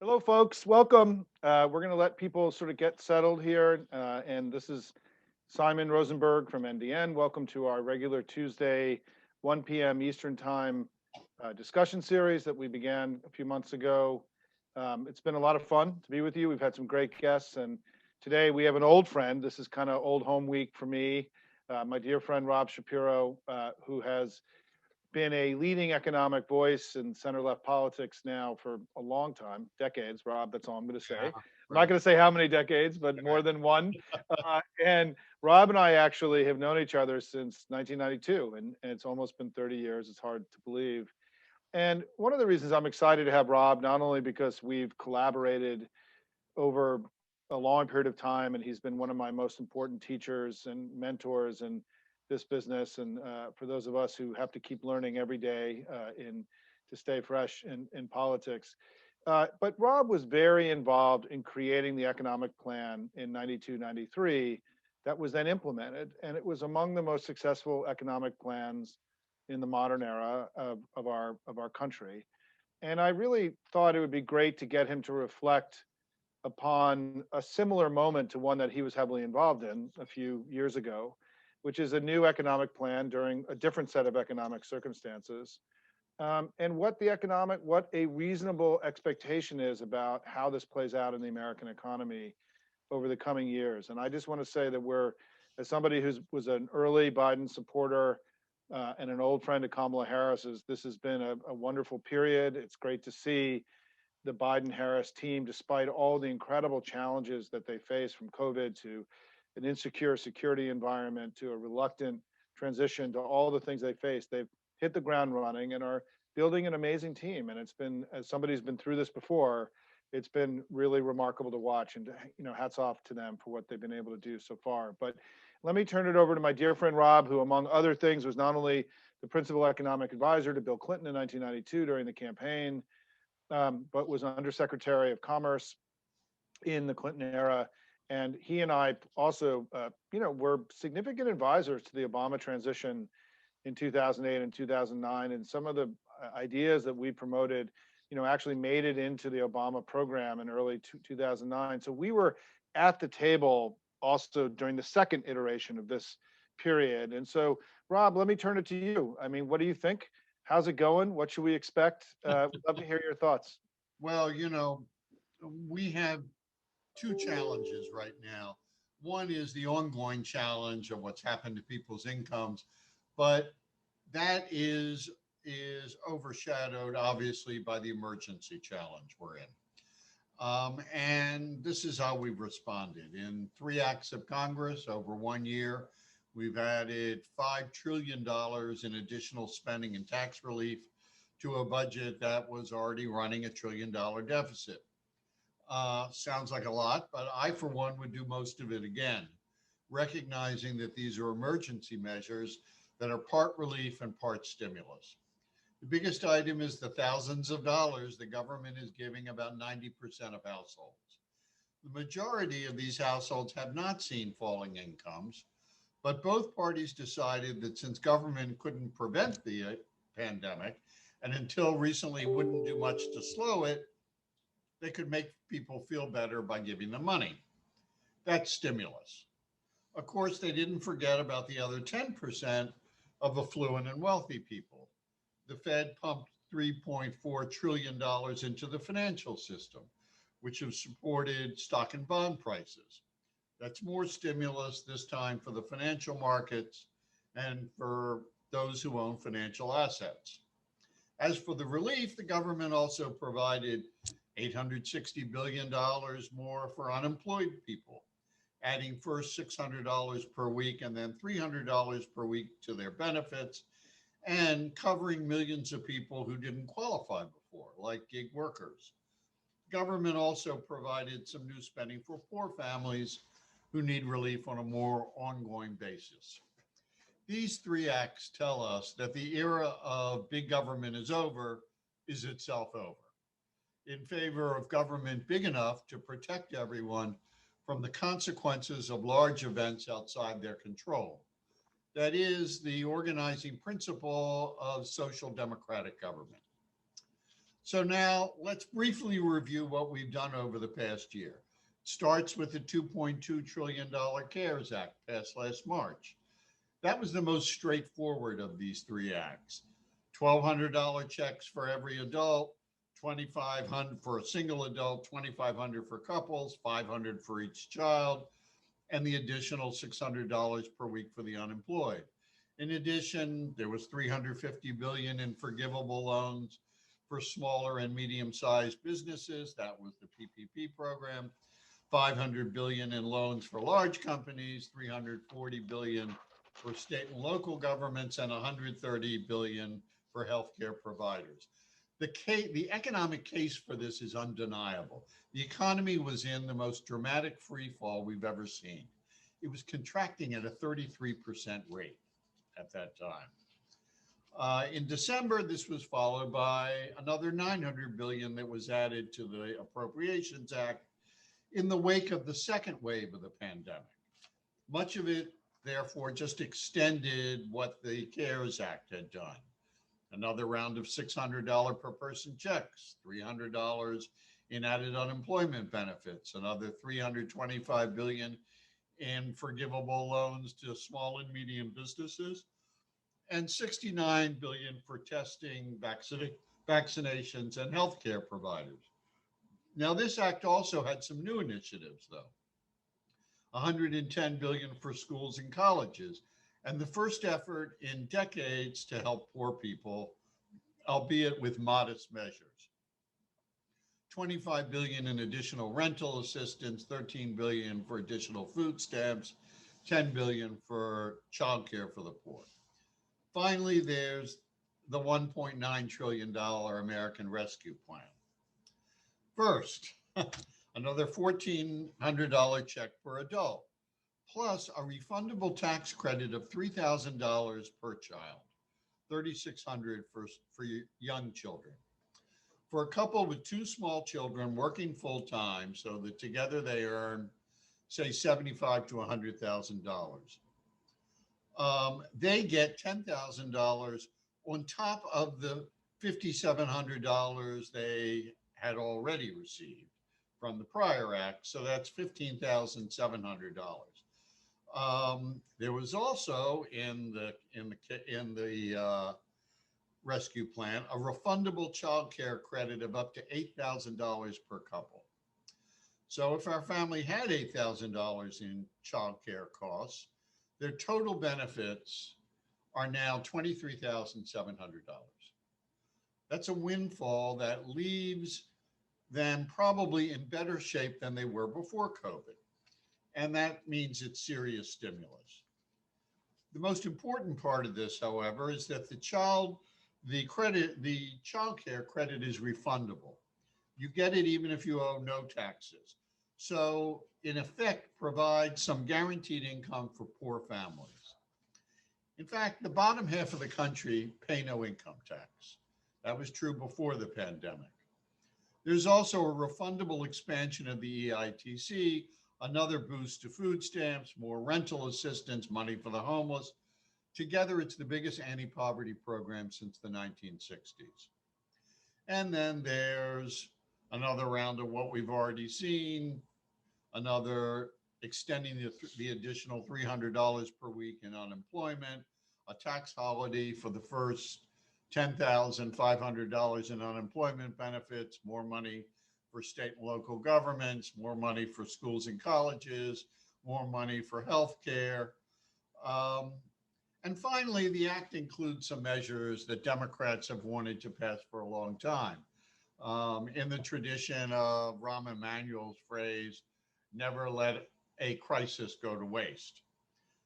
Hello, folks. Welcome. We're going to let people sort of get settled here. And this is Simon Rosenberg from NDN. Welcome to our regular Tuesday, 1 p.m. Eastern Time discussion series that we began a few months ago. It's been a lot of fun to be with you. We've had some great guests. And today we have an old friend. This is kind of old home week for me. My dear friend, Rob Shapiro, who has been a leading economic voice in center left politics now for a long time, decades, Rob. That's all I'm going to say. Yeah, I'm not right. going to say how many decades, but more than one. And Rob and I actually have known each other since 1992, and it's almost been 30 years. It's hard to believe. And one of the reasons I'm excited to have Rob, not only because we've collaborated over a long period of time, and he's been one of my most important teachers and mentors in this business. And for those of us who have to keep learning every day in to stay fresh in politics. But Rob was very involved in creating the economic plan in 92, 93 that was then implemented. And it was among the most successful economic plans in the modern era of our country. And I really thought it would be great to get him to reflect upon a similar moment to one that he was heavily involved in a few years ago, which is a new economic plan during a different set of economic circumstances. And what a reasonable expectation is about how this plays out in the American economy over the coming years. And I just want to say that as somebody who was an early Biden supporter and an old friend of Kamala Harris's, this has been a wonderful period. It's great to see the Biden-Harris team, despite all the incredible challenges that they face, from COVID to an insecure security environment to a reluctant transition to all the things they face, they've hit the ground running and are building an amazing team. And it's been, as somebody who's been through this before, it's been really remarkable to watch. And hats off to them for what they've been able to do so far. But let me turn it over to my dear friend Rob, who, among other things, was not only the principal economic advisor to Bill Clinton in 1992 during the campaign, but was Undersecretary of Commerce in the Clinton era. And he and I also, were significant advisors to the Obama transition in 2008 and 2009. And some of the ideas that we promoted, actually made it into the Obama program in early 2009. So we were at the table also during the second iteration of this period. And so, Rob, let me turn it to you. I mean, what do you think? How's it going? What should we expect? We'd love to hear your thoughts. Well, we have two challenges right now. One is the ongoing challenge of what's happened to people's incomes, but that is overshadowed obviously by the emergency challenge we're in. And this is how we've responded. In three acts of Congress over 1 year, we've added $5 trillion in additional spending and tax relief to a budget that was already running $1 trillion deficit. Sounds like a lot, but I, for one, would do most of it again, recognizing that these are emergency measures that are part relief and part stimulus. The biggest item is the thousands of dollars the government is giving about 90% of households. The majority of these households have not seen falling incomes, but both parties decided that since government couldn't prevent the pandemic and until recently wouldn't do much to slow it, they could make people feel better by giving them money. That's stimulus. Of course, they didn't forget about the other 10% of affluent and wealthy people. The Fed pumped $3.4 trillion into the financial system, which have supported stock and bond prices. That's more stimulus this time for the financial markets and for those who own financial assets. As for the relief, the government also provided $860 billion more for unemployed people, adding first $600 per week and then $300 per week to their benefits, and covering millions of people who didn't qualify before, like gig workers. Government also provided some new spending for poor families who need relief on a more ongoing basis. These three acts tell us that the era of big government is itself over, in favor of government big enough to protect everyone from the consequences of large events outside their control. That is the organizing principle of social democratic government. So now let's briefly review what we've done over the past year. It starts with the $2.2 trillion CARES Act passed last March. That was the most straightforward of these three acts. $1,200 checks for every adult, 2,500 for a single adult, 2,500 for couples, 500 for each child, and the additional $600 per week for the unemployed. In addition, there was 350 billion in forgivable loans for smaller and medium-sized businesses. That was the PPP program. 500 billion in loans for large companies, 340 billion for state and local governments, and 130 billion for healthcare providers. The economic case for this is undeniable. The economy was in the most dramatic free fall we've ever seen. It was contracting at a 33% rate at that time. In December, this was followed by another 900 billion that was added to the Appropriations Act in the wake of the second wave of the pandemic. Much of it, therefore, just extended what the CARES Act had done. Another round of $600 per person checks, $300 in added unemployment benefits, another 325 billion in forgivable loans to small and medium businesses, and 69 billion for testing, vaccinations, and healthcare providers. Now, this act also had some new initiatives, though. 110 billion for schools and colleges, and the first effort in decades to help poor people, albeit with modest measures. 25 billion in additional rental assistance, 13 billion for additional food stamps, 10 billion for childcare for the poor. Finally, there's the $1.9 trillion American Rescue Plan. First, another $1,400 check per adult, plus a refundable tax credit of $3,000 per child, $3,600 for young children. For a couple with two small children working full time, so that together they earn, say, $75,000 to $100,000. They get $10,000 on top of the $5,700 they had already received from the prior act. So that's $15,700. There was also in the rescue plan a refundable child care credit of up to $8,000 per couple. So if our family had $8,000 in child care costs, their total benefits are now $23,700. That's a windfall that leaves them probably in better shape than they were before COVID. And that means it's serious stimulus. The most important part of this, however, is that the child care credit is refundable. You get it even if you owe no taxes. So in effect, provides some guaranteed income for poor families. In fact, the bottom half of the country pay no income tax. That was true before the pandemic. There's also a refundable expansion of the EITC, another boost to food stamps, more rental assistance, money for the homeless. Together, it's the biggest anti-poverty program since the 1960s. And then there's another round of what we've already seen, another extending the additional $300 per week in unemployment, a tax holiday for the first $10,500 in unemployment benefits, more money for state and local governments, more money for schools and colleges, more money for health care. And finally, the act includes some measures that Democrats have wanted to pass for a long time. In the tradition of Rahm Emanuel's phrase, never let a crisis go to waste.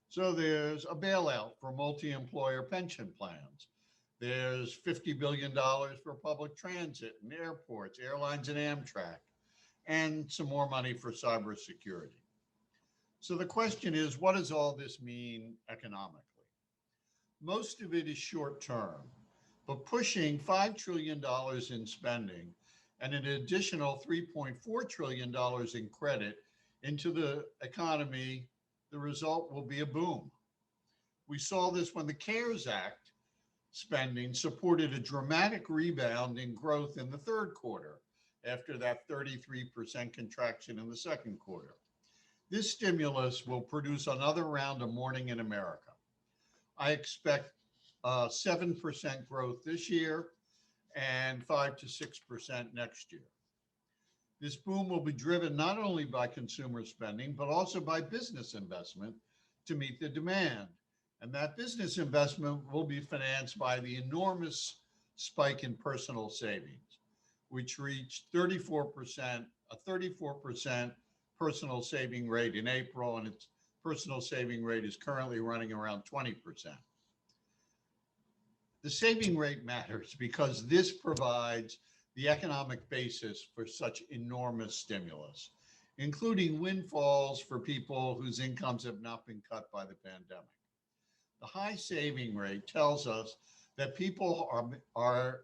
So there's a bailout for multi-employer pension plans. There's $50 billion for public transit and airports, airlines and Amtrak, and some more money for cybersecurity. So the question is, what does all this mean economically? Most of it is short term, but pushing $5 trillion in spending and an additional $3.4 trillion in credit into the economy, the result will be a boom. We saw this when the CARES Act spending supported a dramatic rebound in growth in the third quarter after that 33% contraction in the second quarter. This stimulus will produce another round of Morning in America. I expect 7% growth this year and 5 to 6% next year. This boom will be driven not only by consumer spending, but also by business investment to meet the demand. And that business investment will be financed by the enormous spike in personal savings, which reached 34%, a 34% personal saving rate in April, and its personal saving rate is currently running around 20%. The saving rate matters because this provides the economic basis for such enormous stimulus, including windfalls for people whose incomes have not been cut by the pandemic. The high saving rate tells us that people are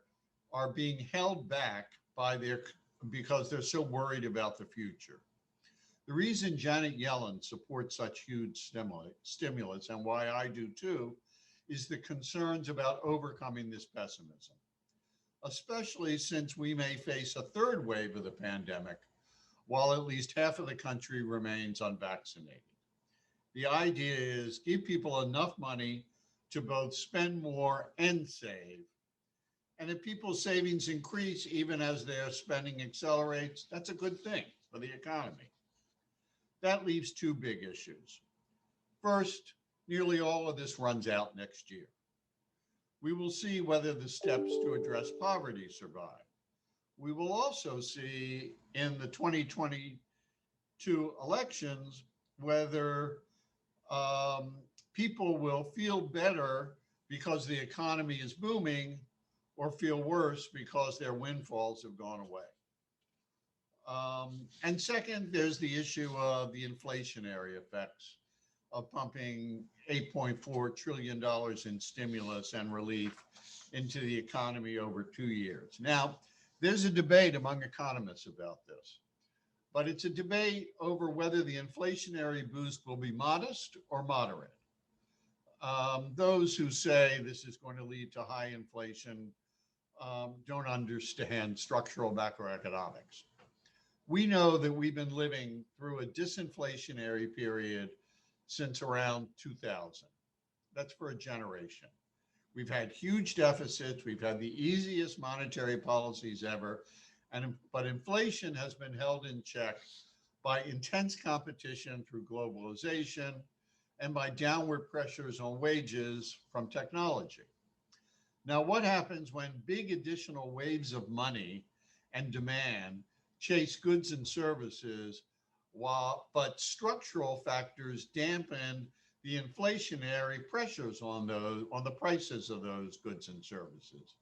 being held back by their because they're so worried about the future. The reason Janet Yellen supports such huge stimulus, and why I do too, is the concerns about overcoming this pessimism, especially since we may face a third wave of the pandemic while at least half of the country remains unvaccinated. The idea is give people enough money to both spend more and save. And if people's savings increase even as their spending accelerates, that's a good thing for the economy. That leaves two big issues. First, nearly all of this runs out next year. We will see whether the steps to address poverty survive. We will also see in the 2022 elections whether people will feel better because the economy is booming or feel worse because their windfalls have gone away. And second, there's the issue of the inflationary effects of pumping $8.4 trillion in stimulus and relief into the economy over 2 years. Now, there's a debate among economists about this, but it's a debate over whether the inflationary boost will be modest or moderate. Those who say this is going to lead to high inflation don't understand structural macroeconomics. We know that we've been living through a disinflationary period since around 2000. That's for a generation. We've had huge deficits. We've had the easiest monetary policies ever. But inflation has been held in check by intense competition through globalization and by downward pressures on wages from technology. Now, what happens when big additional waves of money and demand chase goods and services but structural factors dampen the inflationary pressures on the prices of those goods and services?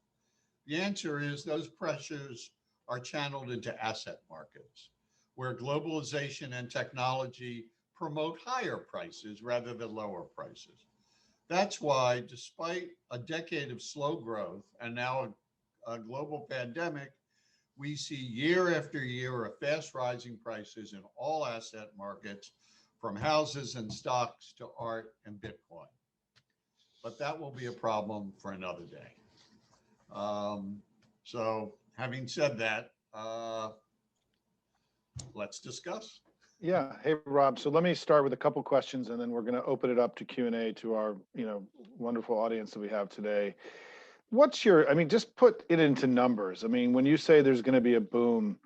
The answer is those pressures are channeled into asset markets, where globalization and technology promote higher prices rather than lower prices. That's why, despite a decade of slow growth and now a global pandemic, we see year after year of fast rising prices in all asset markets, from houses and stocks to art and Bitcoin. But that will be a problem for another day. So having said that, let's discuss. Yeah. Hey, Rob. So let me start with a couple questions, and then we're going to open it up to Q&A to our, wonderful audience that we have today. Just put it into numbers. I mean, when you say there's going to be a boom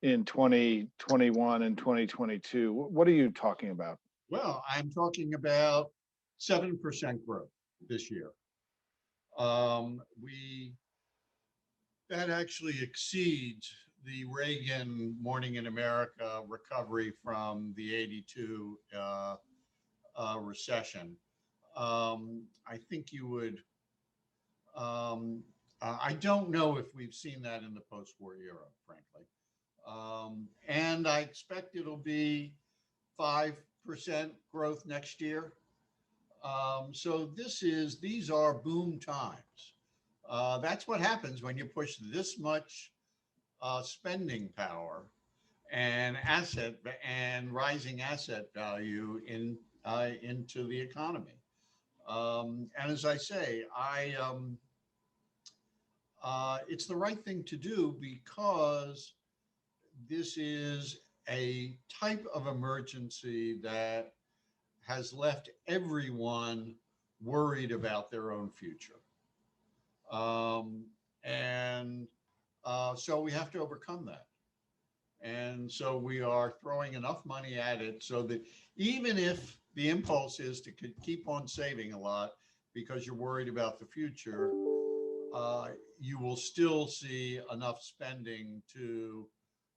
in 2021 and 2022, what are you talking about? Well, I'm talking about 7% growth this year. That actually exceeds the Reagan Morning in America recovery from the 82 recession. I think you would, I don't know if we've seen that in the post-war era, frankly. And I expect it'll be 5% growth next year. So these are boom times. That's what happens when you push this much spending power and rising asset value into the economy. And as I say, It's the right thing to do because this is a type of emergency that has left everyone worried about their own future. Um, and so we have to overcome that. And so we are throwing enough money at it so that even if the impulse is to keep on saving a lot because you're worried about the future, uh, you will still see enough spending to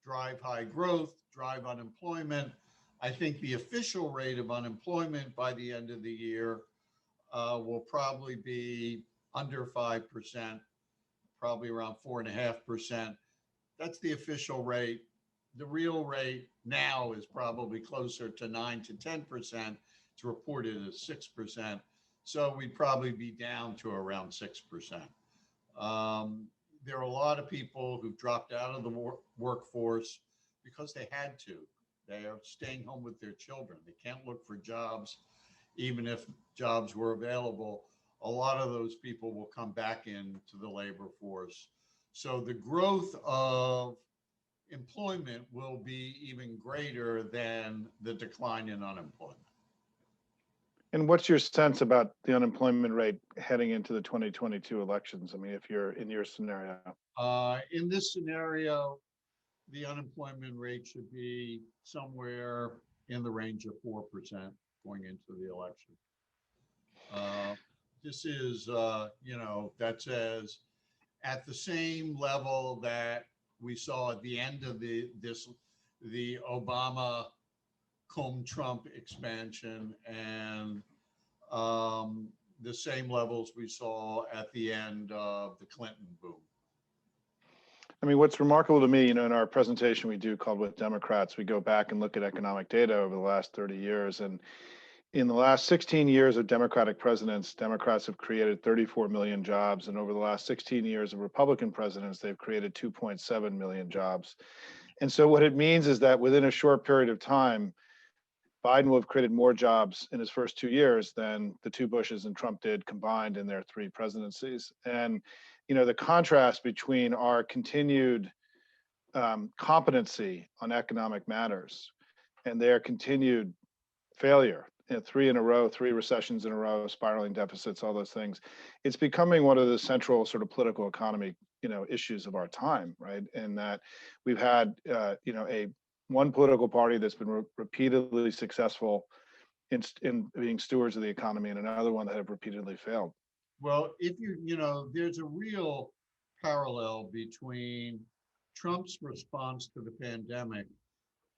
drive high growth, drive unemployment. I think the official rate of unemployment by the end of the year will probably be under 5%, probably around 4.5%. That's the official rate. The real rate now is probably closer to 9 to 10%. It's reported as 6%. So we'd probably be down to around 6%. Um, there are a lot of people who've dropped out of the workforce because they had to. They are staying home with their children. They can't look for jobs, even if jobs were available. A lot of those people will come back into the labor force. So the growth of employment will be even greater than the decline in unemployment. And what's your sense about the unemployment rate heading into the 2022 elections? I mean, if you're in your scenario. In this scenario, the unemployment rate should be somewhere in the range of 4% going into the election. Uh, this is, that says at the same level that we saw at the end of the Obama cum Trump expansion and the same levels we saw at the end of the Clinton boom. I mean, what's remarkable to me, in our presentation we do called With Democrats, we go back and look at economic data over the last 30 years. And in the last 16 years of Democratic presidents, Democrats have created 34 million jobs. And over the last 16 years of Republican presidents, they've created 2.7 million jobs. And so what it means is that within a short period of time, Biden will have created more jobs in his first 2 years than the two Bushes and Trump did combined in their three presidencies. And, the contrast between our continued competency on economic matters and their continued failure, three in a row, three recessions in a row, spiraling deficits, all those things. It's becoming one of the central sort of political economy, issues of our time, right? And that we've had, a one political party that's been repeatedly successful in being stewards of the economy, and another one that have repeatedly failed. Well, if there's a real parallel between Trump's response to the pandemic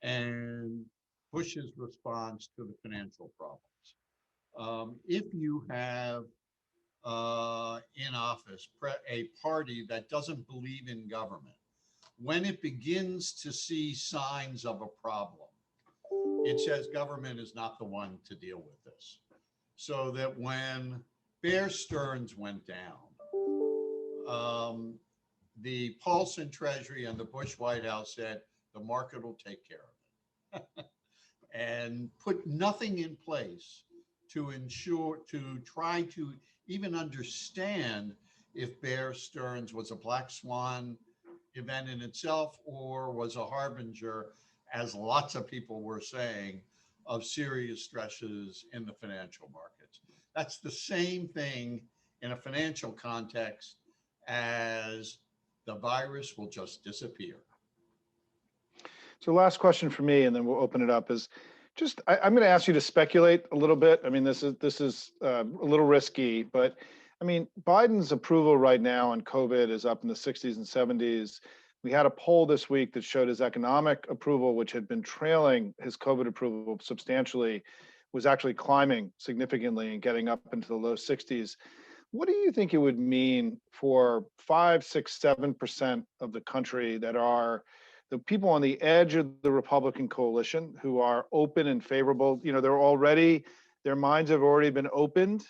and Bush's response to the financial problems. If you have in office a party that doesn't believe in government, when it begins to see signs of a problem, it says government is not the one to deal with this. So that when Bear Stearns went down, the Paulson Treasury and the Bush White House said the market will take care of it and put nothing in place to try to even understand if Bear Stearns was a black swan event in itself or was a harbinger, as lots of people were saying, of serious stresses in the financial markets. That's the same thing in a financial context as the virus will just disappear. So last question for me, and then we'll open it up, is just, I'm going to ask you to speculate a little bit. I mean, this is a little risky, but I mean, Biden's approval right now on COVID is up in the 60s and 70s. We had a poll this week that showed his economic approval, which had been trailing his COVID approval substantially, was actually climbing significantly and getting up into the low 60s. What do you think it would mean for 5, 6, 7% of the country that are the people on the edge of the Republican coalition who are open and favorable? Their minds have already been opened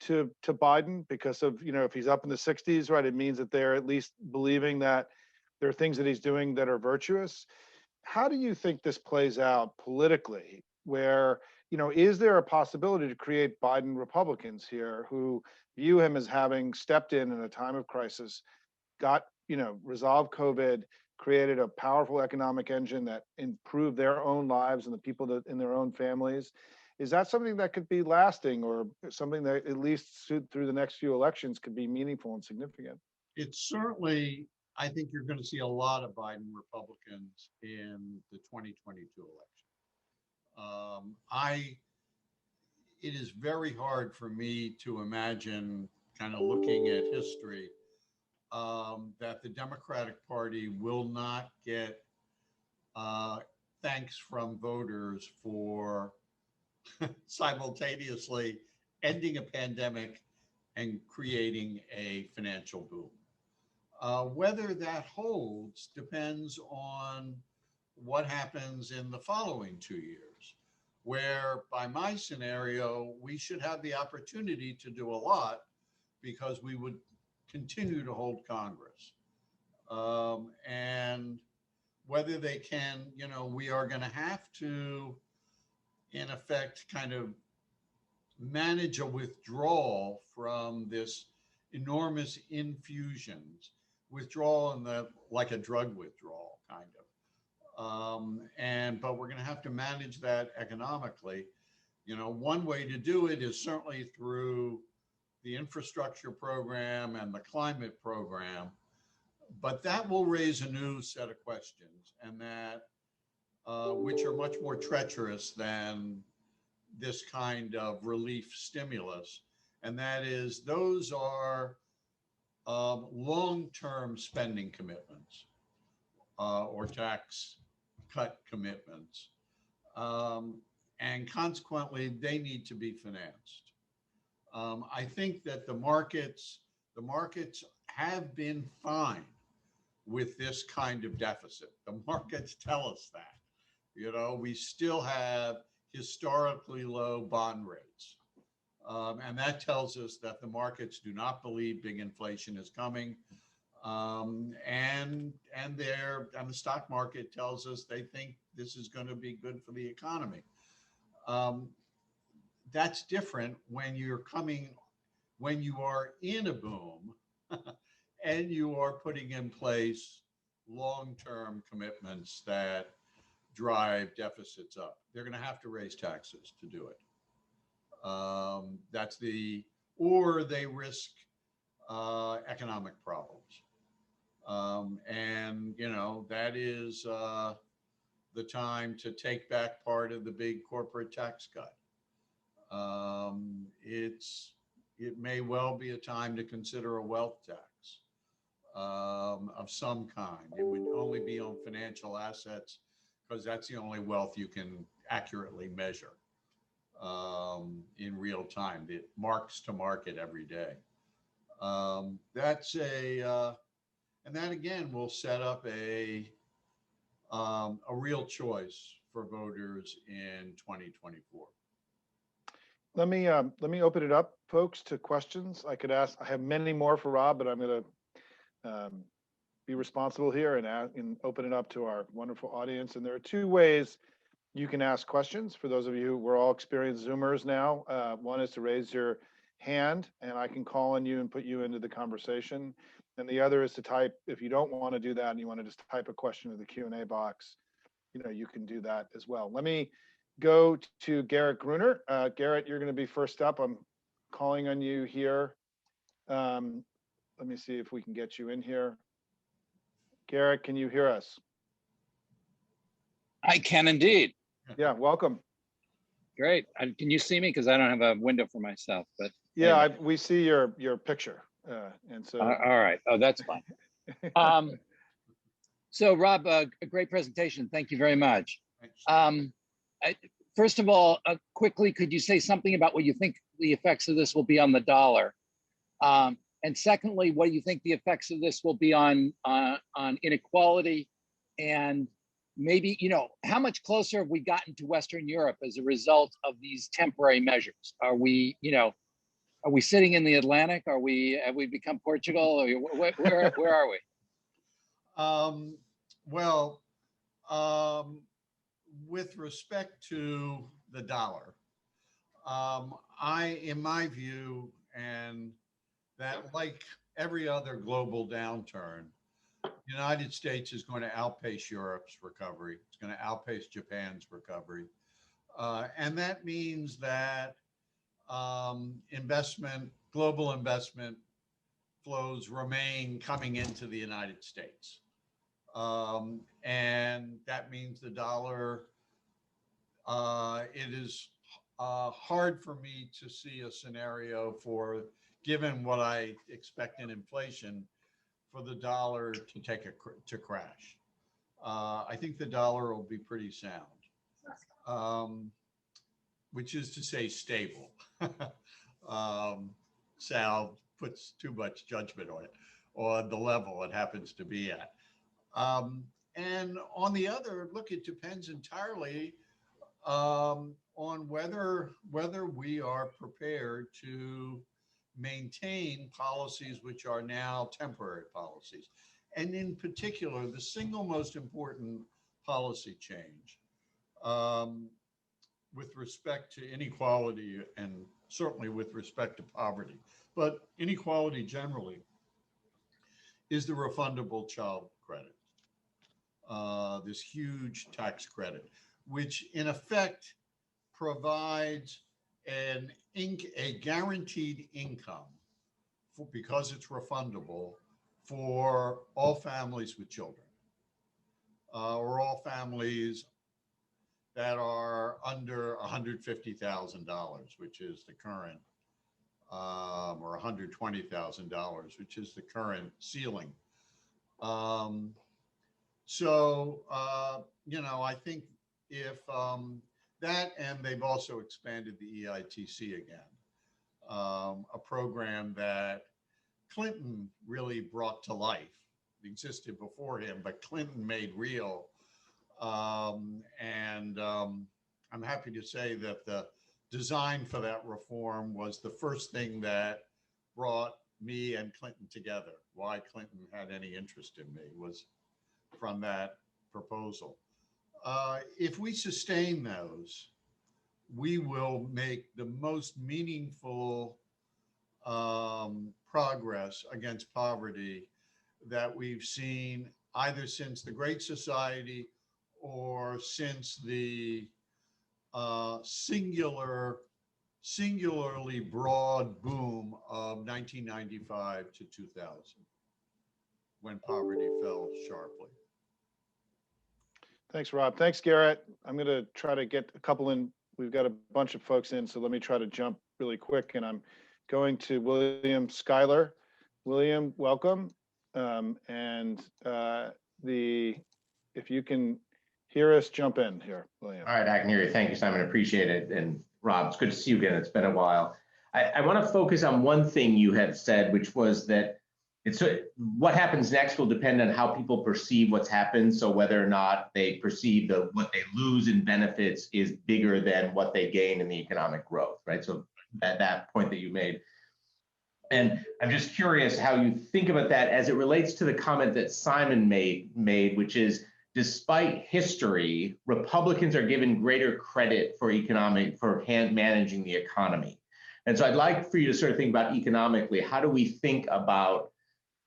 to Biden because of, if he's up in the 60s, right, it means that they're at least believing that there are things that he's doing that are virtuous. How do you think this plays out politically? Where, is there a possibility to create Biden Republicans here who view him as having stepped in a time of crisis, got, resolved COVID, created a powerful economic engine that improved their own lives and the people that in their own families. Is that something that could be lasting, or something that at least through the next few elections could be meaningful and significant? It's certainly, I think you're going to see a lot of Biden Republicans in the 2022 election. It is very hard for me to imagine, kind of looking at history, that the Democratic Party will not get thanks from voters for simultaneously ending a pandemic and creating a financial boom. Whether that holds depends on what happens in the following 2 years, where by my scenario, we should have the opportunity to do a lot because we would continue to hold Congress. And whether they can, we are going to have to, in effect, kind of manage a withdrawal from this enormous infusions, withdrawal in the like a drug withdrawal kind of. But we're going to have to manage that economically. One way to do it is certainly through the infrastructure program and the climate program, but that will raise a new set of questions, and that which are much more treacherous than this kind of relief stimulus. And that is, those are long-term spending commitments or tax cut commitments. And consequently, they need to be financed. I think that the markets have been fine with this kind of deficit. The markets tell us that. We still have historically low bond rates. And that tells us that the markets do not believe big inflation is coming. And the stock market tells us they think this is going to be good for the economy. That's different when you are in a boom and you are putting in place long-term commitments that drive deficits up. They're going to have to raise taxes to do it. Or they risk economic problems. That is the time to take back part of the big corporate tax cut. It may well be a time to consider a wealth tax of some kind. It would only be on financial assets, because that's the only wealth you can accurately measure in real time. It marks to market every day. And that again will set up a real choice for voters in 2024. Let me open it up, folks, to questions. I could ask. I have many more for Rob, but I'm going to be responsible here and open it up to our wonderful audience. And there are two ways you can ask questions. For those of you, we're all experienced Zoomers now. One is to raise your hand, and I can call on you and put you into the conversation. And the other is to type. If you don't want to do that and you want to just type a question in the Q&A box, you can do that as well. Let me go to Garrett Gruner. Garrett, you're going to be first up. I'm calling on you here. Let me see if we can get you in here. Garrett, can you hear us? I can indeed. Yeah, welcome. Great. Can you see me? Because I don't have a window for myself. But yeah, anyway. we see your picture, and so. All right. Oh, that's fine. So, Rob, a great presentation. Thank you very much. First of all, quickly, could you say something about what you think the effects of this will be on the dollar? And secondly, what do you think the effects of this will be on inequality? And maybe, how much closer have we gotten to Western Europe as a result of these temporary measures? Are we sitting in the Atlantic? Have we become Portugal? Or where are we? With respect to the dollar, in my view, and that like every other global downturn, the United States is going to outpace Europe's recovery. It's going to outpace Japan's recovery. And that means that global investment flows remain coming into the United States. And that means the dollar, it is hard for me to see a scenario for, given what I expect in inflation, for the dollar to crash. I think the dollar will be pretty sound, which is to say stable. Sal puts too much judgment on it, or the level it happens to be at. And on the other, look, it depends entirely on whether we are prepared to maintain policies which are now temporary policies. And in particular, the single most important policy change with respect to inequality and certainly with respect to poverty, but inequality generally, is the refundable child credit. This huge tax credit, which in effect provides a guaranteed income because it's refundable for all families with children, or all families that are under $150,000, which is the current, or $120,000, which is the current ceiling. I think if that, and they've also expanded the EITC again, a program that Clinton really brought to life. It existed before him, but Clinton made real. I'm happy to say that the design for that reform was the first thing that brought me and Clinton together. Why Clinton had any interest in me was from that proposal. If we sustain those, we will make the most meaningful progress against poverty that we've seen either since the Great Society or since the singularly broad boom of 1995 to 2000, when poverty fell sharply. Thanks, Rob. Thanks, Garrett. I'm going to try to get a couple in. We've got a bunch of folks in, so let me try to jump really quick. And I'm going to William Schuyler. William, welcome. If you can hear us, jump in here, William. All right, I can hear you. Thank you, Simon. Appreciate it. And Rob, it's good to see you again. It's been a while. I want to focus on one thing you had said, which was that what happens next will depend on how people perceive what's happened. So whether or not they perceive what they lose in benefits is bigger than what they gain in the economic growth, right? So that point that you made. And I'm just curious how you think about that as it relates to the comment that Simon made, which is, despite history, Republicans are given greater credit for managing the economy. And so I'd like for you to sort of think about economically, how do we think about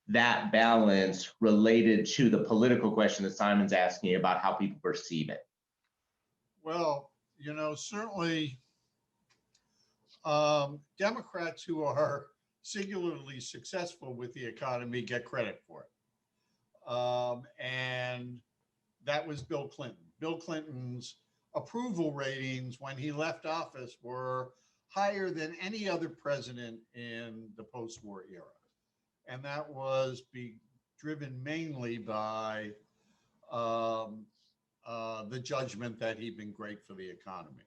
that balance related to the political question that Simon's asking about how people perceive it? Well, certainly Democrats who are singularly successful with the economy get credit for it. And that was Bill Clinton. Bill Clinton's approval ratings when he left office were higher than any other president in the post-war era. And that was driven mainly by the judgment that he'd been great for the economy.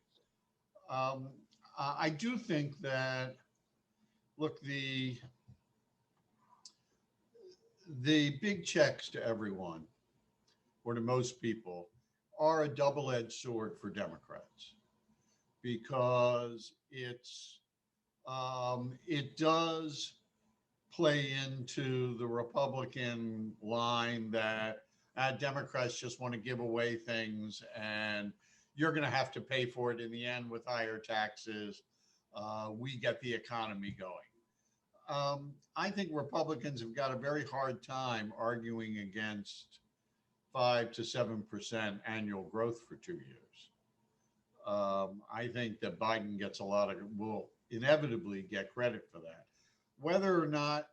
I do think that, look, the big checks to everyone, or to most people, are a double-edged sword for Democrats, because it does play into the Republican line that Democrats just want to give away things and you're going to have to pay for it in the end with higher taxes. We get the economy going. I think Republicans have got a very hard time arguing against 5 to 7% annual growth for 2 years. I think that Biden will inevitably get credit for that. Whether or not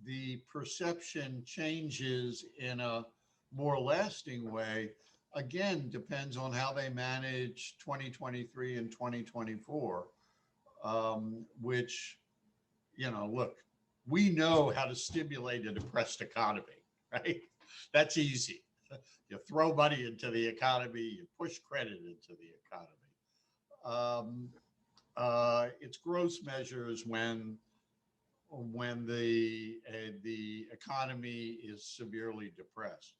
the perception changes in a more lasting way, again, depends on how they manage 2023 and 2024, which, look, we know how to stimulate a depressed economy, right? That's easy. You throw money into the economy, you push credit into the economy. It's gross measures when the economy is severely depressed.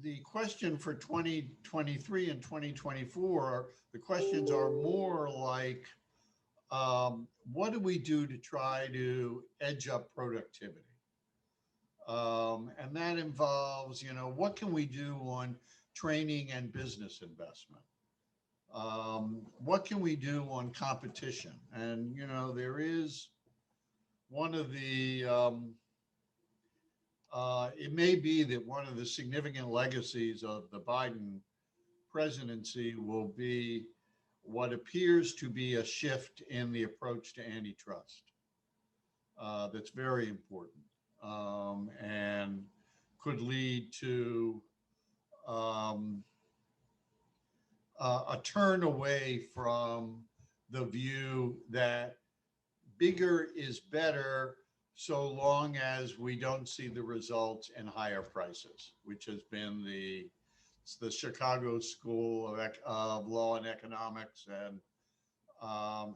The question for 2023 and 2024, the questions are more like, what do we do to try to edge up productivity? And that involves, what can we do on training and business investment? What can we do on competition? And, there is one of the, it may be that one of the significant legacies of the Biden presidency will be what appears to be a shift in the approach to antitrust. That's very important, and could lead to a turn away from the view that bigger is better so long as we don't see the results in higher prices, which has been the Chicago School of Law and Economics, and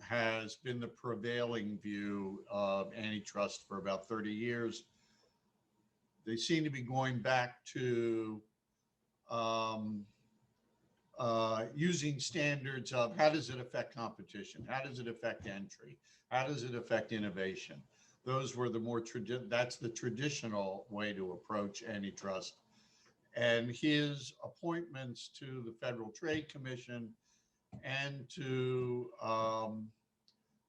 has been the prevailing view of antitrust for about 30 years. They seem to be going back to using standards of how does it affect competition? How does it affect entry? How does it affect innovation? Those were that's the traditional way to approach antitrust. And his appointments to the Federal Trade Commission and to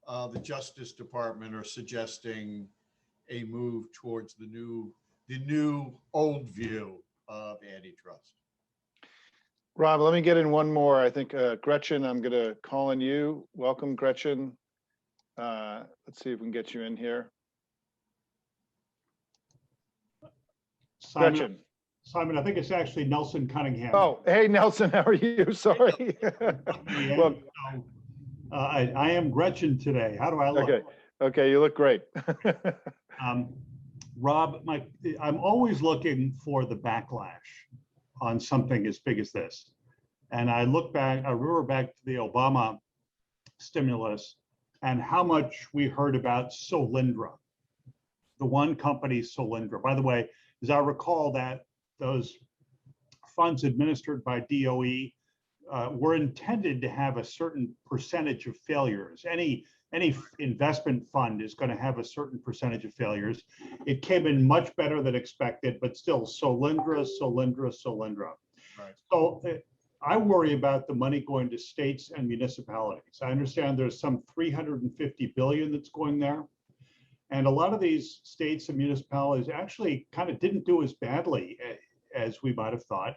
the Justice Department are suggesting a move towards the new old view of antitrust. Rob, let me get in one more. I think Gretchen, I'm going to call on you. Welcome, Gretchen. Let's see if we can get you in here. Gretchen. Simon, I think it's actually Nelson Cunningham. Oh, hey, Nelson, how are you? Sorry. Well, I am Gretchen today. How do I look? Okay, you look great. Rob, I'm always looking for the backlash on something as big as this. And I remember back to the Obama stimulus and how much we heard about Solyndra, the one company Solyndra. By the way, as I recall, that those funds administered by DOE were intended to have a certain percentage of failures. Any investment fund is going to have a certain percentage of failures. It came in much better than expected, but still Solyndra. Right. So I worry about the money going to states and municipalities. I understand there's some 350 billion that's going there. And a lot of these states and municipalities actually kind of didn't do as badly as we might have thought.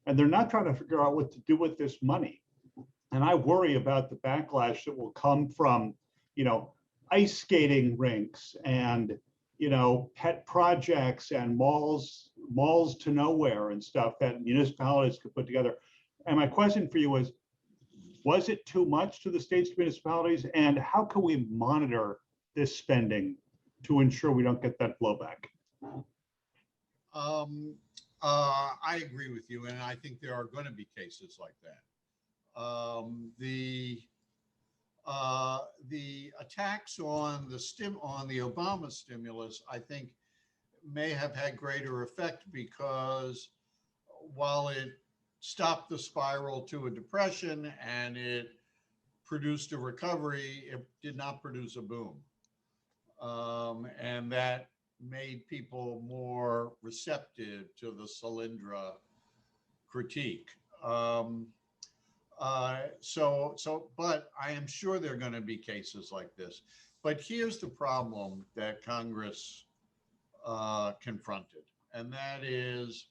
And they're not trying to figure out what to do with this money. And I worry about the backlash that will come from, ice skating rinks and, pet projects and malls to nowhere and stuff that municipalities could put together. And my question for you was it too much to the states and municipalities? And how can we monitor this spending to ensure we don't get that blowback? I agree with you, and I think there are going to be cases like that. The attacks on the Obama stimulus, I think, may have had greater effect because while it stopped the spiral to a depression and it produced a recovery, it did not produce a boom. And that made people more receptive to the Solyndra critique. But I am sure there are going to be cases like this. But here's the problem that Congress confronted, and that is,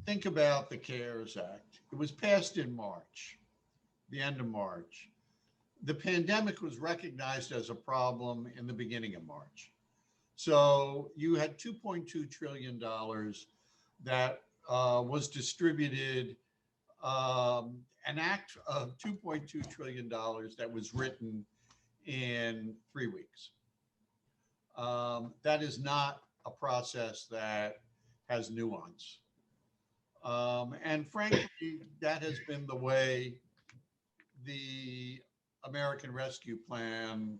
think about the CARES Act. It was passed in March, the end of March. The pandemic was recognized as a problem in the beginning of March. So you had $2.2 trillion that was distributed, an act of $2.2 trillion that was written in 3 weeks. That is not a process that has nuance. And frankly, that has been the way the American Rescue Plan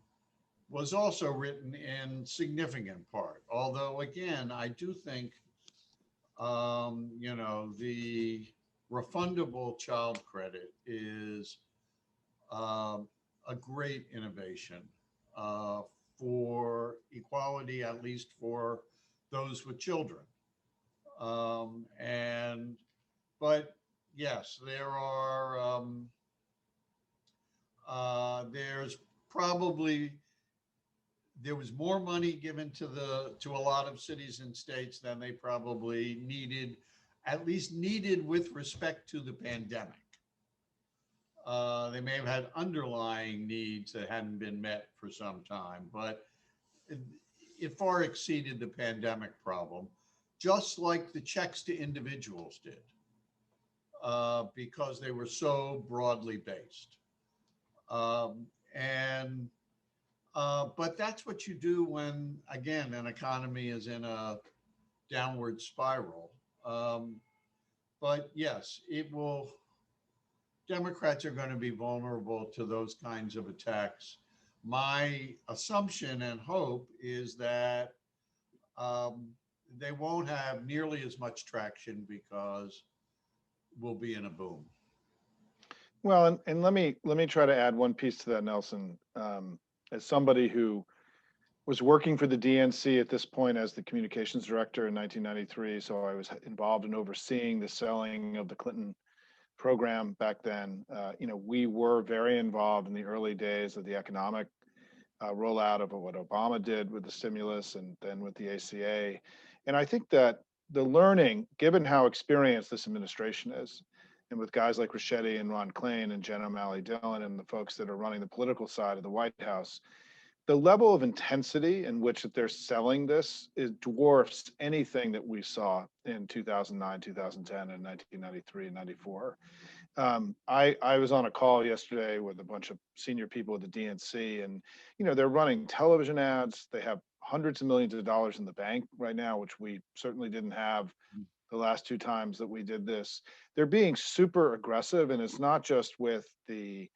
was also written in significant part. Although, again, I do think, the refundable child credit is a great innovation for equality, at least for those with children. But yes, there was more money given to a lot of cities and states than they probably needed, at least needed with respect to the pandemic. They may have had underlying needs that hadn't been met for some time, but it far exceeded the pandemic problem, just like the checks to individuals did, because they were so broadly based. But that's what you do when, again, an economy is in a downward spiral. But yes, Democrats are going to be vulnerable to those kinds of attacks. My assumption and hope is that they won't have nearly as much traction because we'll be in a boom. Well, and let me try to add one piece to that, Nelson. As somebody who was working for the DNC at this point as the communications director in 1993, so I was involved in overseeing the selling of the Clinton program back then. We were very involved in the early days of the economic rollout of what Obama did with the stimulus and then with the ACA. And I think that the learning, given how experienced this administration is, and with guys like Ricchetti and Ron Klain and Jen O'Malley Dillon and the folks that are running the political side of the White House, the level of intensity in which that they're selling this dwarfs anything that we saw in 2009, 2010, and 1993 and 94. I was on a call yesterday with a bunch of senior people at the DNC, and they're running television ads. They have hundreds of millions of dollars in the bank right now, which we certainly didn't have the last two times that we did this. They're being super aggressive, and it's not just with the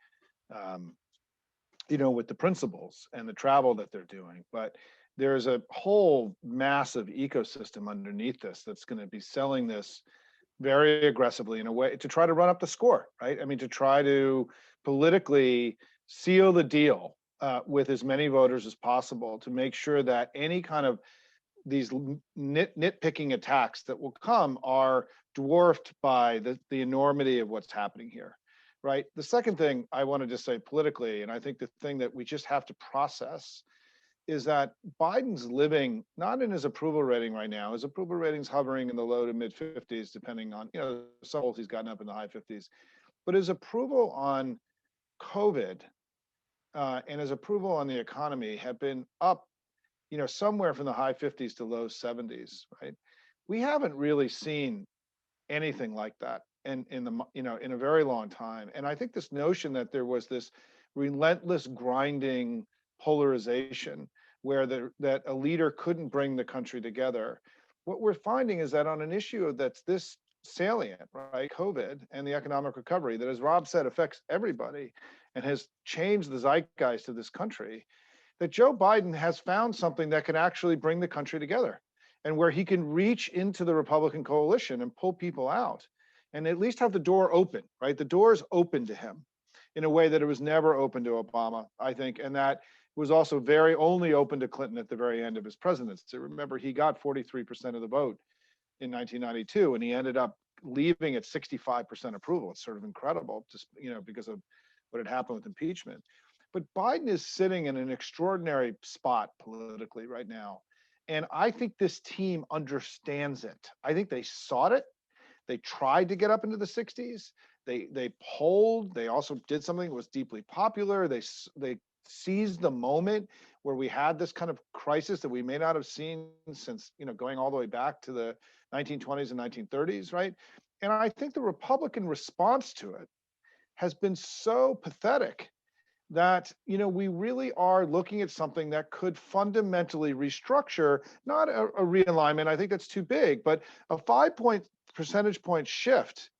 with the principals and the travel that they're doing, but there's a whole massive ecosystem underneath this that's going to be selling this very aggressively in a way to try to run up the score, right? I mean, to try to politically seal the deal with as many voters as possible to make sure that any kind of these nitpicking attacks that will come are dwarfed by the enormity of what's happening here, right? The second thing I want to just say politically, and I think the thing that we just have to process is that Biden's living not in his approval rating right now. His approval rating's hovering in the low to mid 50s, depending on, some polls he's gotten up in the high 50s. But his approval on COVID and his approval on the economy have been up, somewhere from the high 50s to low 70s, right? We haven't really seen anything like that in a very long time. And I think this notion that there was this relentless grinding polarization where that a leader couldn't bring the country together. What we're finding is that on an issue that's this salient, right, COVID and the economic recovery, that, as Rob said, affects everybody and has changed the zeitgeist of this country, that Joe Biden has found something that can actually bring the country together and where he can reach into the Republican coalition and pull people out and at least have the door open, right? The door is open to him in a way that it was never open to Obama, I think, and that was also very only open to Clinton at the very end of his presidency. Remember, he got 43% of the vote in 1992, and he ended up leaving at 65% approval. It's sort of incredible, just because of what had happened with impeachment. But Biden is sitting in an extraordinary spot politically right now. And I think this team understands it. I think they sought it. They tried to get up into the 60s. They polled. They also did something that was deeply popular. They seized the moment where we had this kind of crisis that we may not have seen since, going all the way back to the 1920s and 1930s, right? And I think the Republican response to it has been so pathetic that we really are looking at something that could fundamentally restructure, not a realignment. I think that's too big, but a 5 percentage point shift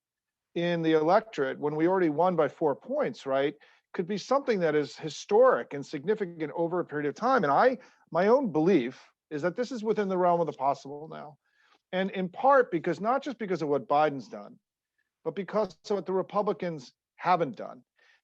in the electorate when we already won by 4 points, right, could be something that is historic and significant over a period of time. And my own belief is that this is within the realm of the possible now. And in part because, not just because of what Biden's done, but because of what the Republicans haven't done.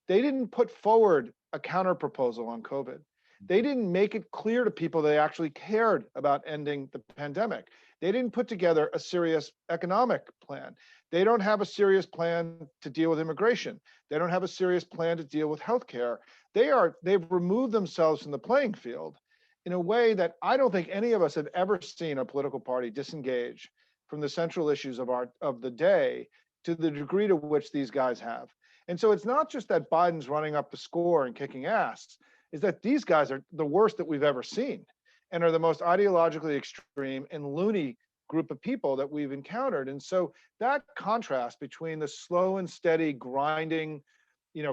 They didn't put forward a counter proposal on COVID. They didn't make it clear to people they actually cared about ending the pandemic. They didn't put together a serious economic plan. They don't have a serious plan to deal with immigration. They don't have a serious plan to deal with healthcare. They've removed themselves from the playing field in a way that I don't think any of us have ever seen a political party disengage from the central issues of the day to the degree to which these guys have. And so it's not just that Biden's running up the score and kicking ass, is that these guys are the worst that we've ever seen and are the most ideologically extreme and loony group of people that we've encountered. And so that contrast between the slow and steady grinding,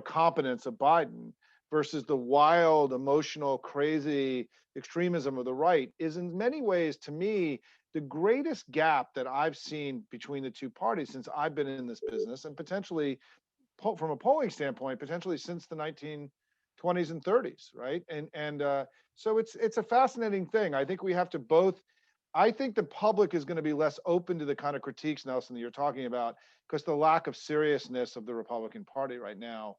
competence of Biden versus the wild, emotional, crazy extremism of the right is in many ways, to me, the greatest gap that I've seen between the two parties since I've been in this business, and potentially from a polling standpoint, potentially since the 1920s and 30s, right? And so it's a fascinating thing. I think we have to both. I think the public is going to be less open to the kind of critiques, Nelson, that you're talking about, because the lack of seriousness of the Republican Party right now.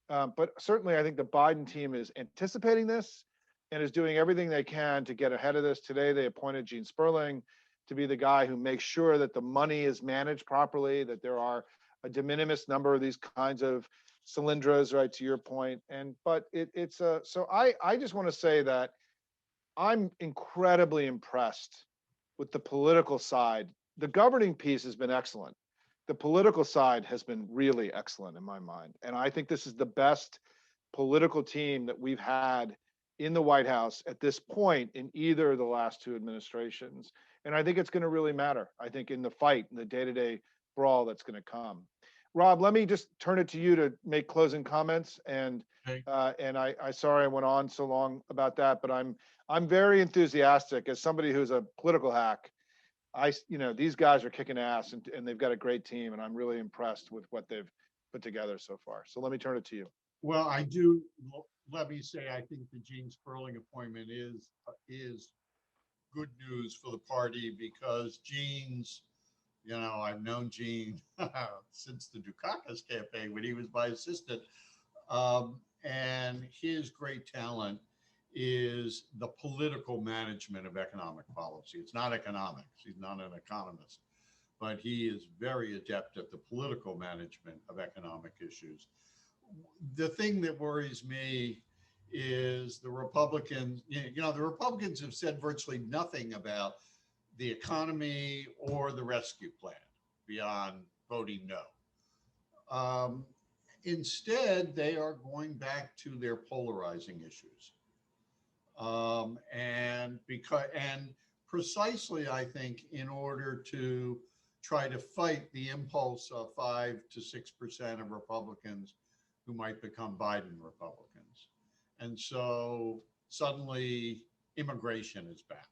But certainly, I think the Biden team is anticipating this and is doing everything they can to get ahead of this. Today, they appointed Gene Sperling to be the guy who makes sure that the money is managed properly, that there are a de minimis number of these kinds of cylinders, right, to your point. But so I just want to say that I'm incredibly impressed with the political side. The governing piece has been excellent. The political side has been really excellent in my mind. And I think this is the best political team that we've had in the White House at this point in either of the last two administrations. And I think it's going to really matter, I think, in the fight, in the day-to-day brawl that's going to come. Rob, let me just turn it to you to make closing comments. And Okay. I sorry I went on so long about that, but I'm very enthusiastic as somebody who's a political hack. These guys are kicking ass and they've got a great team, and I'm really impressed with what they've put together so far. So let me turn it to you. Well, I do. Let me say, I think the Gene Sperling appointment is good news for the party because Gene's, I've known Gene since the Dukakis campaign when he was my assistant. And his great talent is the political management of economic policy. It's not economics. He's not an economist, but he is very adept at the political management of economic issues. The thing that worries me is the Republicans, the Republicans have said virtually nothing about the economy or the rescue plan beyond voting no. Instead, they are going back to their polarizing issues. And precisely, I think, in order to try to fight the impulse of 5 to 6% of Republicans who might become Biden Republicans. And so suddenly immigration is back.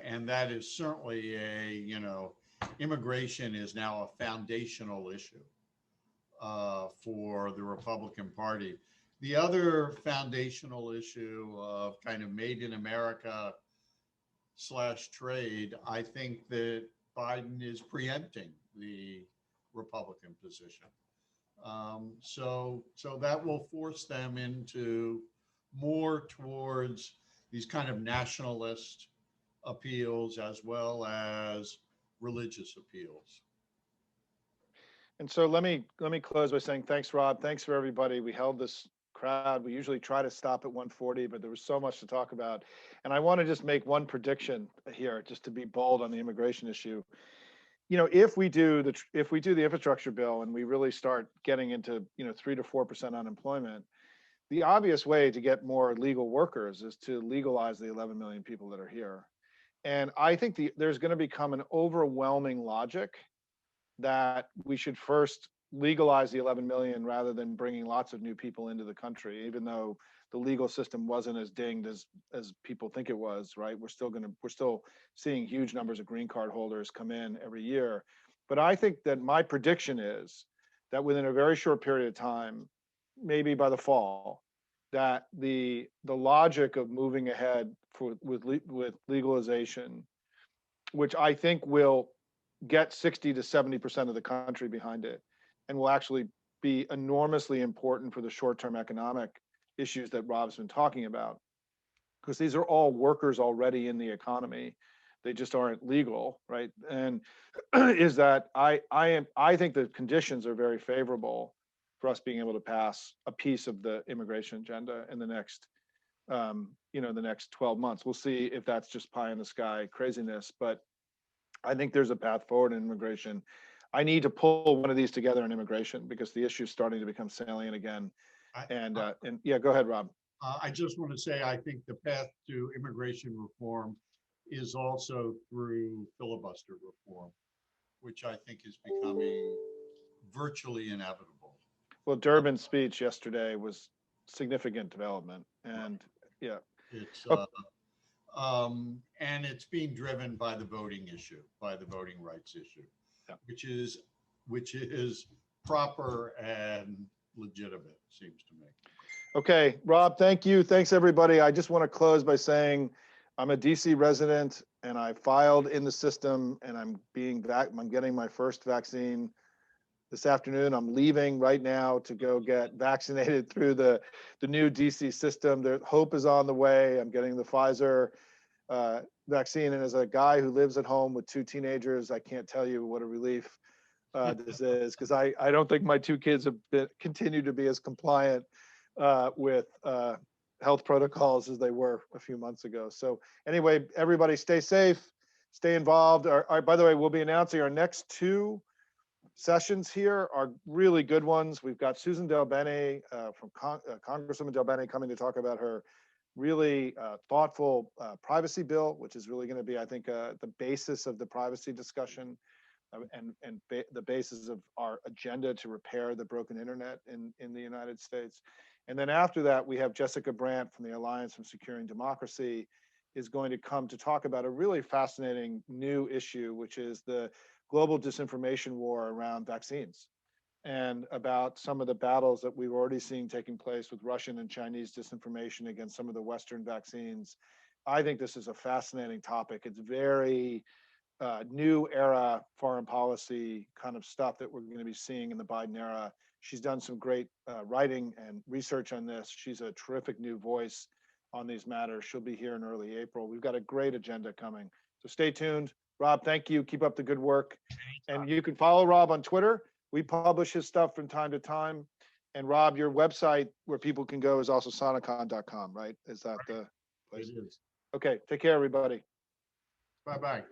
And that is certainly immigration is now a foundational issue for the Republican Party. The other foundational issue of kind of made in America / trade, I think that Biden is preempting the Republican position. So that will force them into more towards these kind of nationalist appeals as well as religious appeals. And so let me close by saying thanks, Rob. Thanks for everybody. We held this crowd. We usually try to stop at 140, but there was so much to talk about. And I want to just make one prediction here, just to be bold on the immigration issue. You know, if we do the infrastructure bill and we really start getting into 3 to 4% unemployment, the obvious way to get more legal workers is to legalize the 11 million people that are here. And I think there's going to become an overwhelming logic that we should first legalize the 11 million rather than bringing lots of new people into the country, even though the legal system wasn't as dinged as people think it was, right? We're still seeing huge numbers of green card holders come in every year. But I think that my prediction is that within a very short period of time, maybe by the fall, that the logic of moving ahead with legalization, which I think will get 60 to 70% of the country behind it, and will actually be enormously important for the short-term economic issues that Rob's been talking about, because these are all workers already in the economy. They just aren't legal, right? And is that I think the conditions are very favorable for us being able to pass a piece of the immigration agenda in the next the next 12 months. We'll see if that's just pie in the sky craziness, but I think there's a path forward in immigration. I need to pull one of these together in immigration because the issue is starting to become salient again. And yeah, go ahead, Rob. I just want to say, I think the path to immigration reform is also through filibuster reform, which I think is becoming virtually inevitable. Well, Durbin's speech yesterday was significant development, and yeah, It's and it's being driven by the voting issue, by the voting rights issue, yeah. which is proper and legitimate, seems to me. Okay, Rob, thank you. Thanks, everybody. I just want to close by saying I'm a DC resident and I filed in the system and I'm getting my first vaccine this afternoon. I'm leaving right now to go get vaccinated through the new DC system. The hope is on the way. I'm getting the Pfizer vaccine. And as a guy who lives at home with 2 teenagers, I can't tell you what a relief this is, because I don't think my 2 kids have continued to be as compliant with health protocols as they were a few months ago. So anyway, everybody stay safe, stay involved. By the way, we'll be announcing our next 2 sessions here are really good ones. We've got Susan Del Bene from Congresswoman Del Bene coming to talk about her really thoughtful privacy bill, which is really going to be, I think, the basis of the privacy discussion and the basis of our agenda to repair the broken internet in the United States. And then after that, we have Jessica Brandt from the Alliance for Securing Democracy is going to come to talk about a really fascinating new issue, which is the global disinformation war around vaccines and about some of the battles that we've already seen taking place with Russian and Chinese disinformation against some of the Western vaccines. I think this is a fascinating topic. It's very new era foreign policy kind of stuff that we're going to be seeing in the Biden era. She's done some great writing and research on this. She's a terrific new voice on these matters. She'll be here in early April. We've got a great agenda coming. So stay tuned. Rob, thank you. Keep up the good work. And you can follow Rob on Twitter. We publish his stuff from time to time. And Rob, your website where people can go is also sonicon.com, right? Is that the place? It is. Okay, take care, everybody. Bye-bye.